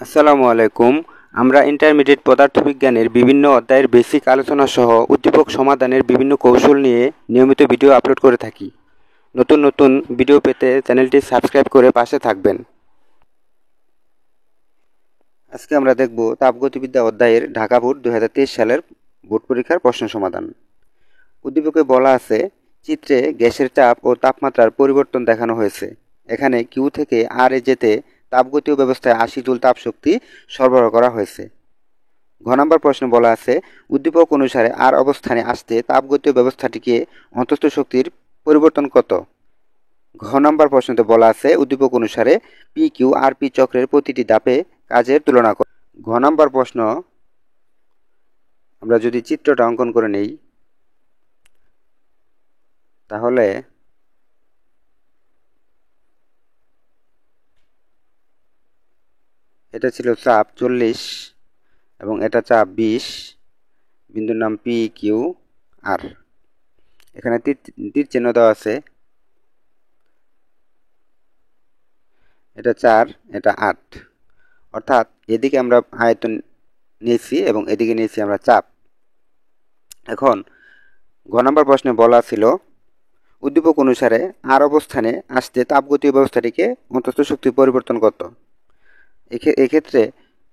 আসসালামু আলাইকুম। আমরা ইন্টারমিডিয়েট পদার্থবিজ্ঞানের বিভিন্ন অধ্যায়ের বেসিক আলোচনা সহ উদ্দীপক সমাধানের বিভিন্ন কৌশল নিয়ে নিয়মিত ভিডিও আপলোড করে থাকি। নতুন নতুন ভিডিও পেতে চ্যানেলটি সাবস্ক্রাইব করে পাশে থাকবেন। আজকে আমরা দেখব তাপগতিবিদ্যা অধ্যায়ের ঢাকা বোর্ড 2023 সালের বোর্ড পরীক্ষার প্রশ্ন সমাধান। উদ্দীপকে বলা আছে, চিত্রে গ্যাসের চাপ ও তাপমাত্রার পরিবর্তন দেখানো হয়েছে। এখানে কিউ থেকে আর এ যেতে তাপগতীয় ব্যবস্থায় 80 জুল তাপশক্তি সরবরাহ করা হয়েছে। ঘ নম্বর প্রশ্নে বলা আছে, উদ্দীপক অনুসারে আর অবস্থানে আসতে তাপগতীয় ব্যবস্থাটিকে অন্তস্থ শক্তির পরিবর্তন কত? ঘ নম্বর প্রশ্নতে বলা আছে, উদ্দীপক অনুসারে পি কিউ আর পি চক্রের প্রতিটি ধাপে কাজের তুলনা কর। ঘ নম্বর প্রশ্ন, আমরা যদি চিত্রটা অঙ্কন করে নেই তাহলে এটা ছিল চাপ 40 এবং এটা চাপ 20, বিন্দুর নাম পি কিউ আর। এখানে তীর চিহ্ন দেওয়া আছে, এটা 4, এটা 8, অর্থাৎ এদিকে আমরা আয়তন নিয়েছি এবং এদিকে নিয়েছি আমরা চাপ। এখন ঘ নম্বর প্রশ্নে বলা ছিল, উদ্দীপক অনুসারে আর অবস্থানে আসতে তাপগতীয় ব্যবস্থাটিকে অন্তস্থ শক্তির পরিবর্তন কত? এক্ষেত্রে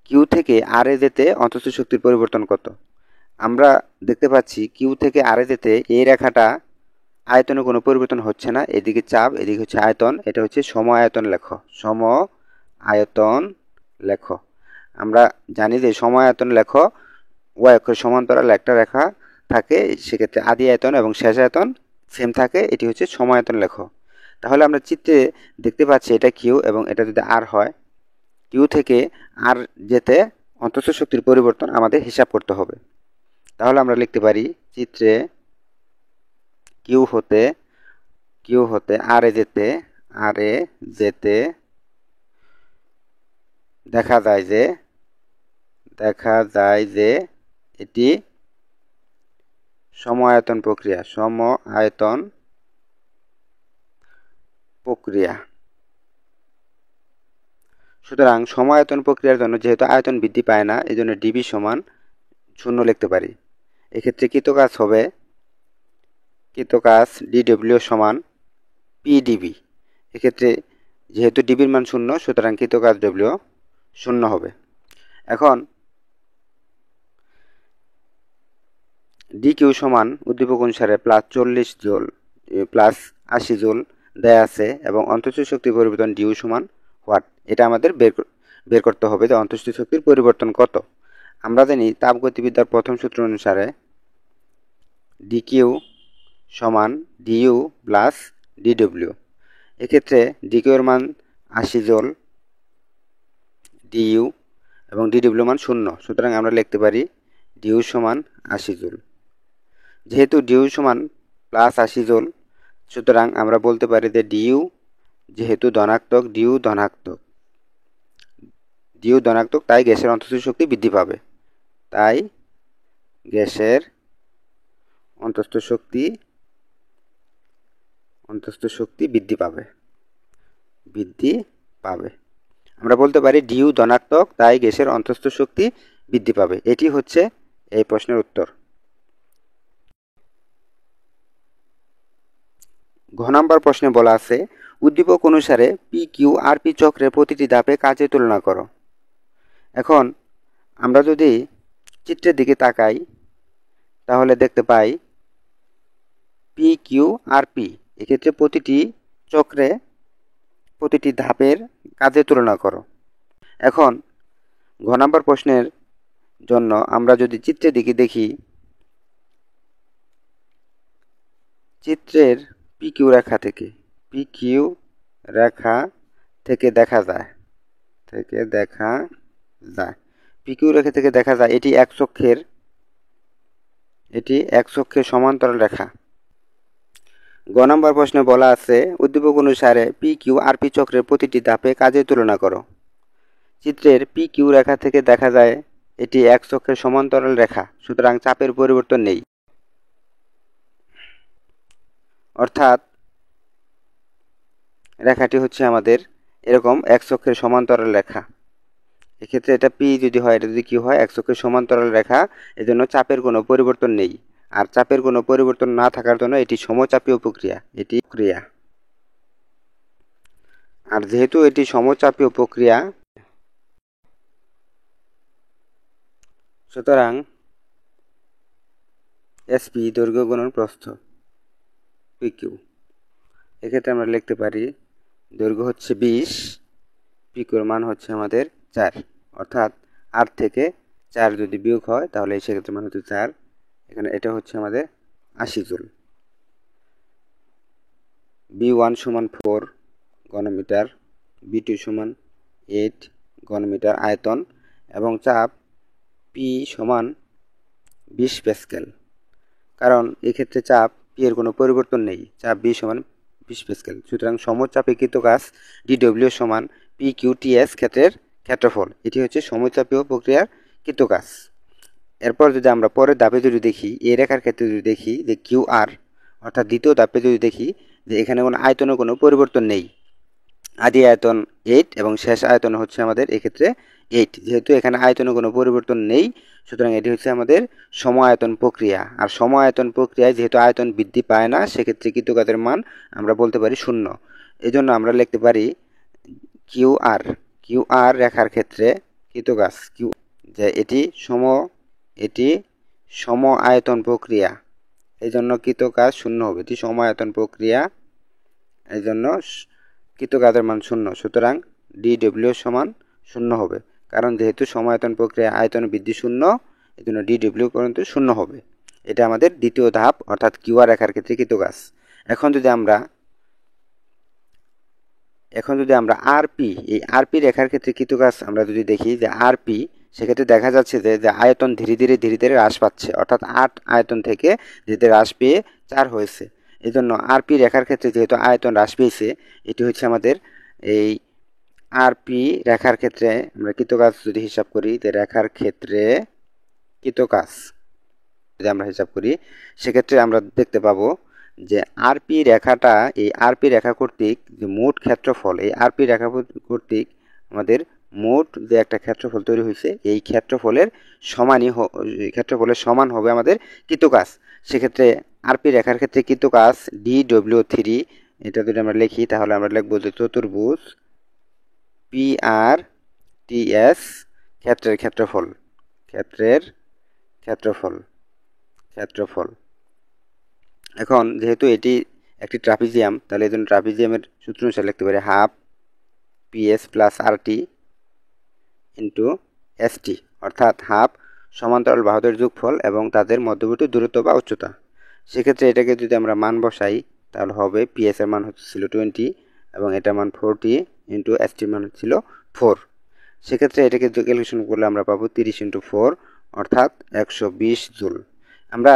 কিউ থেকে আর এ যেতে অন্তস্থ শক্তির পরিবর্তন কত? আমরা দেখতে পাচ্ছি কিউ থেকে আর এ যেতে এই রেখাটা আয়তনে কোনো পরিবর্তন হচ্ছে না, এদিকে চাপ, এদিকে হচ্ছে আয়তন, এটা হচ্ছে সম আয়তন লেখো, সম আয়তন লেখো। আমরা জানি যে সম আয়তন লেখো ওয়াই অক্ষের সমান্তরাল একটা রেখা থাকে, সেক্ষেত্রে আদি আয়তন এবং শেষ আয়তন সেম থাকে, এটি হচ্ছে সম আয়তন লেখো। তাহলে আমরা চিত্রে দেখতে পাচ্ছি এটা কিউ এবং এটা যদি আর হয়, কিউ থেকে আর যেতে অন্তস্থ শক্তির পরিবর্তন আমাদের হিসাব করতে হবে। তাহলে আমরা লিখতে পারি, চিত্রে কিউ হতে আর এ যেতে দেখা যায় যে এটি সম আয়তন প্রক্রিয়া। সুতরাং সম আয়তন প্রক্রিয়ার জন্য যেহেতু আয়তন বৃদ্ধি পায় না, এই জন্য ডিবি সমান 0 লিখতে পারি। এক্ষেত্রে কৃতকাজ ডিডব্লিউ সমান পিডিবি। এক্ষেত্রে যেহেতু ডিবির মান 0, সুতরাং কৃতকাজ ডব্লিউ 0 হবে। এখন ডি কিউ সমান উদ্দীপক অনুসারে প্লাস 80 জুল দেয়া আছে এবং অন্তস্থ শক্তির পরিবর্তন ডিউ সমান হোয়াট, এটা আমাদের বের করতে হবে যে অন্তস্থ শক্তির পরিবর্তন কত। আমরা জানি তাপগতিবিদ্যার প্রথম সূত্র অনুসারে ডি কিউ সমান ডিইউ প্লাস ডিডব্লিউ। এক্ষেত্রে ডি কিউ এর মান 80 জুল, ডিইউ এবং ডিডব্লিউ মান 0, সুতরাং আমরা লিখতে পারি ডিইউ সমান 80 জুল। যেহেতু ডিইউ সমান প্লাস 80 জুল, সুতরাং আমরা বলতে পারি যে ডিইউ যেহেতু ধনাত্মক, ডিইউ ধনাত্মক, তাই গ্যাসের অন্তস্থ শক্তি বৃদ্ধি পাবে। তাই গ্যাসের অন্তস্থ শক্তি বৃদ্ধি পাবে। আমরা বলতে পারি ডিইউ ধনাত্মক, তাই গ্যাসের অন্তস্থ শক্তি বৃদ্ধি পাবে। এটি হচ্ছে এই প্রশ্নের উত্তর। ঘ নম্বর প্রশ্নে বলা আছে, উদ্দীপক অনুসারে পি কিউ আর পি চক্রের প্রতিটি ধাপে কাজের তুলনা করো। এখন আমরা যদি চিত্রের দিকে তাকাই তাহলে দেখতে পাই পি কিউ আর পি, এক্ষেত্রে প্রতিটি চক্রে প্রতিটি ধাপের কাজের তুলনা করো। এখন ঘ নম্বর প্রশ্নের জন্য আমরা যদি চিত্রের দিকে দেখি, চিত্রের পি কিউ রেখা থেকে দেখা যায় পি কিউ রেখা থেকে দেখা যায় এটি এক চক্ষের সমান্তরাল রেখা। গ নম্বর প্রশ্নে বলা আছে, উদ্দীপক অনুসারে পি কিউ আর পি চক্রের প্রতিটি ধাপে কাজের তুলনা করো। চিত্রের পি কিউ রেখা থেকে দেখা যায় এটি এক চক্ষের সমান্তরাল রেখা, সুতরাং চাপের পরিবর্তন নেই। অর্থাৎ রেখাটি হচ্ছে আমাদের এরকম এক চক্ষের সমান্তরাল রেখা। এক্ষেত্রে এটা পি যদি হয়, এটা যদি কিউ হয়, এক চোখের সমান্তরাল রেখা, এজন্য চাপের কোনো পরিবর্তন নেই। আর চাপের কোনো পরিবর্তন না থাকার জন্য এটি সমচাপীয় প্রক্রিয়া। এটি ক্রিয়া। আর যেহেতু এটি সমচাপীয় প্রক্রিয়া, সুতরাং এসপি দৈর্ঘ্য গুণন প্রস্থ পিকিউ। এক্ষেত্রে আমরা লিখতে পারি দৈর্ঘ্য হচ্ছে 20, পিকিউর মান হচ্ছে আমাদের 4, অর্থাৎ 8 থেকে 4 যদি বিয়োগ হয় তাহলে সেক্ষেত্রে মান হচ্ছে 4। এখানে এটা হচ্ছে আমাদের 80 জুল। B1 সমান 4 ঘনমিটার, B2 সমান 8 ঘনমিটার আয়তন এবং চাপ পি সমান 20 প্যাসকেল। কারণ এক্ষেত্রে চাপ পি এর কোনো পরিবর্তন নেই, চাপ বি সমান 20 প্যাসকেল। সুতরাং সমচাপে কৃত কাজ ডিডব্লিউ সমান পি কিউ টি এস ক্ষেত্রের ক্ষেত্রফল। এটি হচ্ছে সমচাপীয় প্রক্রিয়ার কৃত কাজ। এরপর যদি আমরা পরের ধাপে যদি দেখি, এই রেখার ক্ষেত্রে যদি দেখি যে কিউ আর, অর্থাৎ দ্বিতীয় ধাপে যদি দেখি যে এখানে কোনো আয়তনের কোনো পরিবর্তন নেই, আদি আয়তন 8 এবং শেষ আয়তন হচ্ছে আমাদের এক্ষেত্রে 8। যেহেতু এখানে আয়তনের কোনো পরিবর্তন নেই, সুতরাং এটি হচ্ছে আমাদের সম আয়তন প্রক্রিয়া। আর সম আয়তন প্রক্রিয়ায় যেহেতু আয়তন বৃদ্ধি পায় না, সেক্ষেত্রে কৃত কাজের মান আমরা বলতে পারি 0। এই জন্য আমরা লিখতে পারি কিউ আর রেখার ক্ষেত্রে কৃত কাজ কিউ, যে এটি সম আয়তন প্রক্রিয়া, এই জন্য কৃত কাজ 0 হবে। এটি সম আয়তন প্রক্রিয়া, এই জন্য কৃত কাজের মান 0। সুতরাং ডিডব্লিউ সমান 0 হবে, কারণ যেহেতু সমায়তন প্রক্রিয়া আয়তন বৃদ্ধি 0, এই জন্য ডিডব্লিউ পর্যন্ত 0 হবে। এটা আমাদের দ্বিতীয় ধাপ, অর্থাৎ কিউআর রেখার ক্ষেত্রে কৃত কাজ। এখন যদি আমরা আরপি, এই আরপি রেখার ক্ষেত্রে কৃত কাজ আমরা যদি দেখি যে আরপি, সেক্ষেত্রে দেখা যাচ্ছে যে আয়তন ধীরে ধীরে হ্রাস পাচ্ছে, অর্থাৎ 8 আয়তন থেকে ধীরে ধীরে হ্রাস পেয়ে 4 হয়েছে। এই জন্য আরপি রেখার ক্ষেত্রে যেহেতু আয়তন হ্রাস পেয়েছে, এটি হচ্ছে আমাদের এই আরপি রেখার ক্ষেত্রে আমরা কৃত কাজ যদি হিসাব করি, যে রেখার ক্ষেত্রে কৃত কাজ যদি আমরা হিসাব করি, সেক্ষেত্রে আমরা দেখতে পাবো যে আরপি রেখাটা, এই আরপি রেখা কর্তৃক যে মোট ক্ষেত্রফল, এই আরপি রেখা কর্তৃক আমাদের মোট যে একটা ক্ষেত্রফল তৈরি হয়েছে, এই ক্ষেত্রফলের সমান হবে আমাদের কৃত কাজ। সেক্ষেত্রে আরপি রেখার ক্ষেত্রে কৃত কাজ DW3, এটা যদি আমরা লিখি তাহলে আমরা লিখবো যে চতুর্ভুজ PRTS ক্ষেত্রের ক্ষেত্রফল। এখন যেহেতু এটি একটি ট্রাপিজিয়াম, তাহলে এই জন্য ট্রাপিজিয়ামের সূত্র অনুসারে লিখতে পারি half PS plus RT into ST, অর্থাৎ হাফ সমান্তরাল বাহুদের যোগফল এবং তাদের মধ্যবর্তী দূরত্ব বা উচ্চতা। সেক্ষেত্রে এটাকে যদি আমরা মান বসাই তাহলে হবে PS এর মান হচ্ছিল 20 এবং এটার মান 40 ইন্টু ST মান হচ্ছিল 4। সেক্ষেত্রে এটাকে ক্যালকুলেশন করলে আমরা পাবো 30 ইন্টু 4, অর্থাৎ 120 জুল। আমরা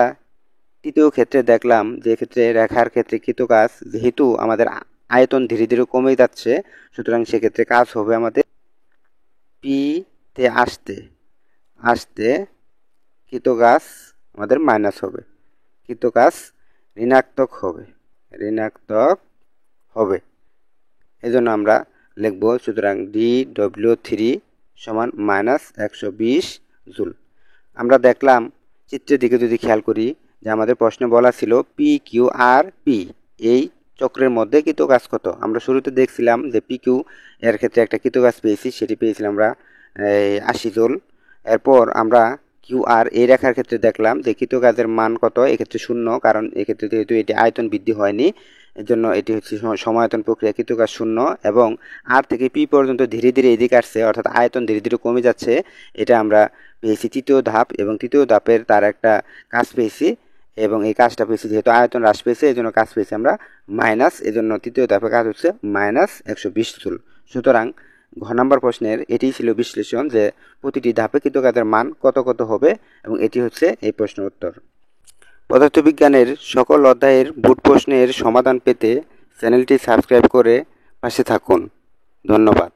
তৃতীয় ক্ষেত্রে দেখলাম যে ক্ষেত্রে রেখার ক্ষেত্রে কৃত কাজ, যেহেতু আমাদের আয়তন ধীরে ধীরে কমে যাচ্ছে, সুতরাং সেক্ষেত্রে কাজ হবে আমাদের পিতে আসতে কৃত কাজ আমাদের মাইনাস হবে, কৃত কাজ ঋণাত্মক হবে। এই জন্য আমরা লিখব সুতরাং DW3 সমান মাইনাস 120 জুল। আমরা দেখলাম চিত্রের দিকে যদি খেয়াল করি যে আমাদের প্রশ্নে বলা ছিল PQRP, এই চক্রের মধ্যে কৃত কাজ কত। আমরা শুরুতে দেখছিলাম যে PQ এর ক্ষেত্রে একটা কৃত কাজ পেয়েছি, সেটি পেয়েছিলাম আমরা 80 জুল। এরপর আমরা QR এই রেখার ক্ষেত্রে দেখলাম যে কৃত কাজের মান কত, এক্ষেত্রে 0, কারণ এক্ষেত্রে যেহেতু এটি আয়তন বৃদ্ধি হয়নি, এর জন্য এটি হচ্ছে সমায়তন প্রক্রিয়া, কৃত কাজ 0। এবং আর থেকে পি পর্যন্ত ধীরে ধীরে এদিকে আসছে, অর্থাৎ আয়তন ধীরে ধীরে কমে যাচ্ছে। এটা আমরা পেয়েছি তৃতীয় ধাপ, এবং তৃতীয় ধাপের তার একটা কাজ পেয়েছি, এবং এই কাজটা পেয়েছি যেহেতু আয়তন হ্রাস পেয়েছে, এই জন্য কাজ পেয়েছি আমরা মাইনাস, এই জন্য তৃতীয় ধাপের কাজ হচ্ছে মাইনাস 120 জুল। সুতরাং ঘ নম্বর প্রশ্নের এটিই ছিল বিশ্লেষণ, যে প্রতিটি ধাপে কৃত কাজের মান কত কত হবে, এবং এটি হচ্ছে এই প্রশ্নের উত্তর। পদার্থবিজ্ঞানের সকল অধ্যায়ের বোর্ড প্রশ্নের সমাধান পেতে চ্যানেলটি সাবস্ক্রাইব করে পাশে থাকুন। ধন্যবাদ।